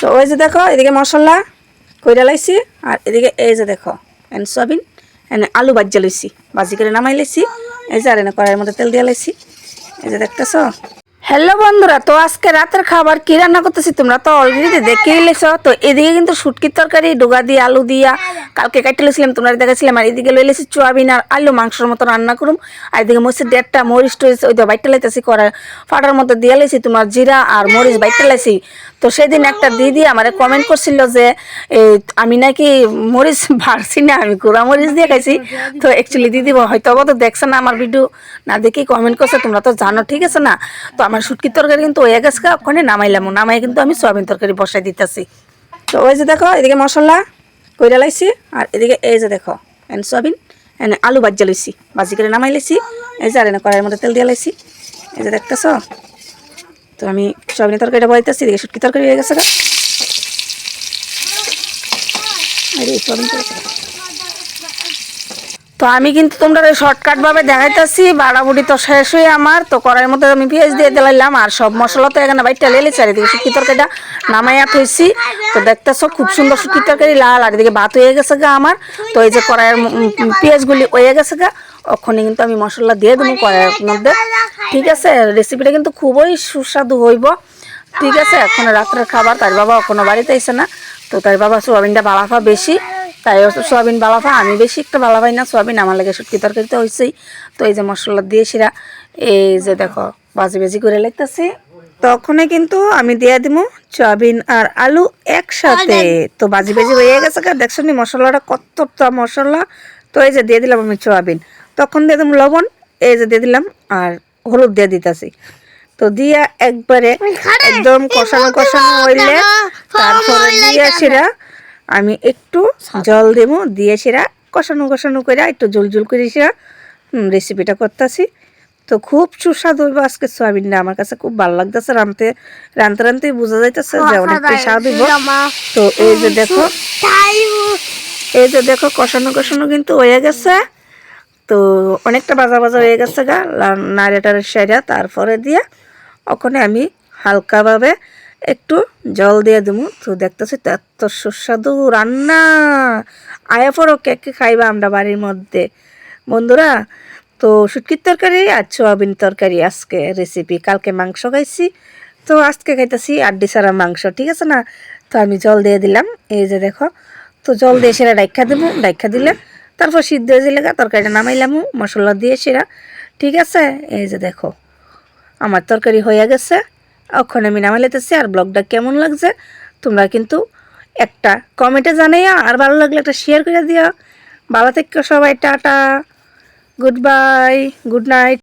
তো ওই যে দেখো এদিকে মশলা কইরা লাইছি, আর এদিকে এই যে দেখো এন সয়াবিন এনে আলু ভাজ্জা লইছি, ভাজি করে নামাই লাইছি। এই যে আর এনে কড়াইয়ের মধ্যে তেল দিয়ে লাইছি, এই যে দেখতেছো। হ্যালো বন্ধুরা, তো আজকে রাতের খাবার কি রান্না করতেছি তোমরা তো অলরেডি দেখেই লেছো। তো এদিকে কিন্তু শুটকির তরকারি ডুগা দিয়ে আলু দিয়া কালকে কাটতে লেছিলাম, তোমরা দেখাচ্ছিলাম। আর এদিকে লই লেছি সোয়াবিন আর আলু মাংসের মতো রান্না করুম। আর এদিকে মরিচের 1.5টা মরিচ টরিচ ওই তো বাইটটা লাইতেছি, করা ফাটার মধ্যে দিয়ে লাইছি তোমার জিরা আর মরিচ বাইটটা লাইছি। তো সেদিন একটা দিদি আমার কমেন্ট করছিল যে আমি নাকি মরিচ ভাড়ছি না, আমি গুঁড়া মরিচ দিয়ে খাইছি। তো অ্যাকচুয়ালি দিদি হয়তো তো দেখছে না আমার ভিডিও, না দেখেই কমেন্ট করছে, তোমরা তো জানো ঠিক আছে না। তো আমার শুটকির তরকারি কিন্তু ওই গেছে, ওখানে নামাইলাম, নামাই কিন্তু আমি সয়াবিন তরকারি বসাই দিতেছি। তো ওই যে দেখো এদিকে মশলা কইরা লাইছি, আর এদিকে এই যে দেখো এন সয়াবিন এনে আলু ভাজ্জা লইছি, ভাজি করে নামাই লাইছি। এই যে আর এনে কড়াইয়ের মধ্যে তেল দিয়ে লাইছি, এই যে দেখতেছ। তো আমি সয়াবিনের তরকারিটা বলাইতেছি, এদিকে শুটকি তরকারি হয়ে গেছে। তো আমি কিন্তু তোমরা শর্টকাট ভাবে দেখাইতেছি, বাড়াবুড়ি তো শেষ হয়ে আমার। তো কড়াইয়ের মধ্যে আমি পেঁয়াজ দিয়ে দিলাম, আর সব মশলা তো এখানে বাইরটা লেলে চারিদিকে শুটকি তরকারিটা নামাইয়া থইছি। তো দেখতেছো খুব সুন্দর শুটকি তরকারি লাল, আর এদিকে ভাত হয়ে গেছে গা আমার। তো এই যে কড়াইয়ের পেঁয়াজগুলি হয়ে গেছে গা, ওখানে কিন্তু আমি মশলা দিয়ে দেবো কড়াইয়ের মধ্যে। ঠিক আছে, রেসিপিটা কিন্তু খুবই সুস্বাদু হইব। ঠিক আছে, এখন রাত্রের খাবার, তার বাবা কোনো বাড়িতে আইসে না। তো তার বাবা সোয়াবিনটা বালাফা বেশি, তাই সোয়াবিন বালাফা, আমি বেশি একটা বালা পাই না সোয়াবিন, আমার লাগে শুটকি তরকারিতে হয়েছেই। তো এই যে মশলা দিয়ে সেরা এই যে দেখো ভাজি ভাজি করে লাগতেছি। তখনই কিন্তু আমি দিয়ে দিব সোয়াবিন আর আলু একসাথে। তো ভাজি ভাজি হয়ে গেছে, দেখছো নি মশলাটা কতটা মশলা। তো এই যে দিয়ে দিলাম আমি সোয়াবিন, তখন দিয়ে দিলাম লবণ, এই যে দিয়ে দিলাম আর হলুদ দিয়ে দিতেছি। তো দিয়া একবারে একদম কষানো কষানো হইলে তারপরে দিয়ে সেরা আমি একটু জল দেবো, দিয়ে সেরা কষানো কষানো করে একটু জল জল করে সেরা রেসিপিটা করতেছি। তো খুব সুস্বাদু হইব আজকে সোয়াবিনটা, আমার কাছে খুব ভালো লাগতেছে। রাঁধতে রাঁধতে রাঁধতেই বোঝা যাইতেছে যে অনেকটাই স্বাদ হইব। তো এই যে দেখো, এই যে দেখো কষানো কষানো কিন্তু হয়ে গেছে। তো অনেকটা বাজা বাজা হয়ে গেছে গা নাড়েটার সেরা, তারপরে দিয়ে ওখানে আমি হালকাভাবে একটু জল দিয়ে দেবো। তো দেখতেছি এত সুস্বাদু রান্না, আয়া পরও কে কে খাইবা আমরা বাড়ির মধ্যে বন্ধুরা। তো শুটকির তরকারি আর সোয়াবিন তরকারি আজকে রেসিপি, কালকে মাংস খাইছি, তো আজকে খাইতেছি আড্ডি ছাড়া মাংস। ঠিক আছে না। তো আমি জল দিয়ে দিলাম, এই যে দেখো। তো জল দিয়ে সেরা ডাইখা দেবো, ডাইখা দিলে তারপর সিদ্ধ হয়ে দিলে তরকারিটা নামাইলাম মশলা দিয়ে সেরা। ঠিক আছে, এই যে দেখো আমার তরকারি হয়ে গেছে, ওখানে আমি নামাই লেতেছি। আর ব্লগটা কেমন লাগছে তোমরা কিন্তু একটা কমেন্টে জানাইয়া, আর ভালো লাগলে একটা শেয়ার করে দিও। ভালো থেকো সবাই, tata, good bye, good night.